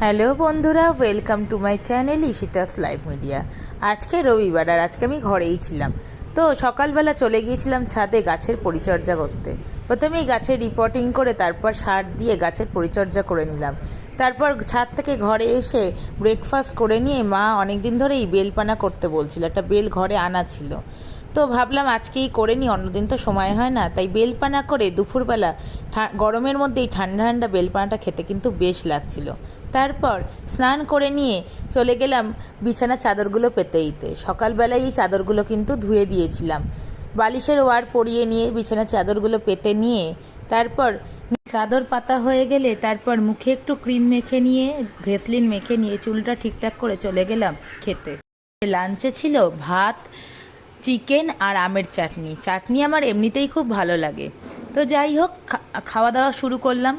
Hello বন্ধুরা, welcome to my channel Ishita's live media. আজকে রবিবার আর আজকে আমি ঘরেই ছিলাম। তো সকালবেলা চলে গিয়েছিলাম ছাদে গাছের পরিচর্যা করতে। প্রথমেই গাছের রিপোর্টিং করে তারপর সার দিয়ে গাছের পরিচর্যা করে নিলাম। তারপর ছাদ থেকে ঘরে এসে ব্রেকফাস্ট করে নিয়ে মা অনেক দিন ধরেই বেলপানা করতে বলছিল, একটা বেল ঘরে আনা ছিল। তো ভাবলাম আজকেই করে নিই, অন্যদিন তো সময় হয় না। তাই বেলপানা করে দুপুরবেলা গরমের মধ্যেই ঠান্ডা ঠান্ডা বেলপানাটা খেতে কিন্তু বেশ লাগছিল। তারপর স্নান করে নিয়ে চলে গেলাম বিছানার চাদরগুলো পেতে দিতে। সকালবেলায় এই চাদরগুলো কিন্তু ধুয়ে দিয়েছিলাম। বালিশের ওয়ার পরিয়ে নিয়ে বিছানার চাদরগুলো পেতে নিয়ে তারপর চাদর পাতা হয়ে গেলে তারপর মুখে একটু ক্রিম মেখে নিয়ে ভেসলিন মেখে নিয়ে চুলটা ঠিকঠাক করে চলে গেলাম খেতে। লাঞ্চে ছিল ভাত, চিকেন আর আমের চাটনি। চাটনি আমার এমনিতেই খুব ভালো লাগে। তো যাই হোক, খাওয়া দাওয়া শুরু করলাম।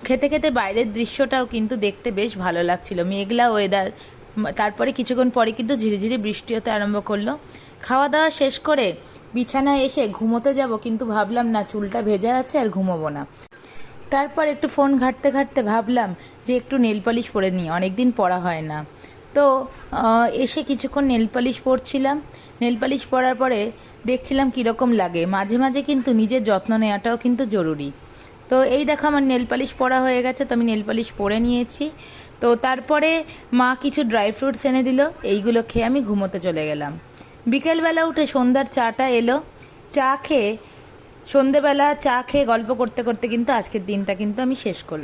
খেতে খেতে বাইরের দৃশ্যটাও কিন্তু দেখতে বেশ ভালো লাগছিল, মেঘলা ওয়েদার। তারপরে কিছুক্ষণ পরে কিন্তু ঝিরিঝিরি বৃষ্টি হতে আরম্ভ করলো। খাওয়া দাওয়া শেষ করে বিছানায় এসে ঘুমোতে যাব, কিন্তু ভাবলাম না, চুলটা ভেজা আছে আর ঘুমোবো না। তারপর একটু ফোন ঘাঁটতে ঘাঁটতে ভাবলাম যে একটু নেল পালিশ পরে নিই, অনেকদিন পরা হয় না। তো এসে কিছুক্ষণ নেল পালিশ পরছিলাম। নেল পালিশ পরার পরে দেখছিলাম কীরকম লাগে। মাঝে মাঝে কিন্তু নিজের যত্ন নেওয়াটাও কিন্তু জরুরি। তো এই দেখো, আমার নেল পালিশ পরা হয়ে গেছে, তো আমি নেল পালিশ পরে নিয়েছি। তো তারপরে মা কিছু ড্রাই ফ্রুটস এনে দিল, এইগুলো খেয়ে আমি ঘুমোতে চলে গেলাম। বিকেলবেলা উঠে সন্ধ্যার চাটা এলো। সন্ধেবেলা চা খেয়ে গল্প করতে করতে কিন্তু আজকের দিনটা কিন্তু আমি শেষ করলাম।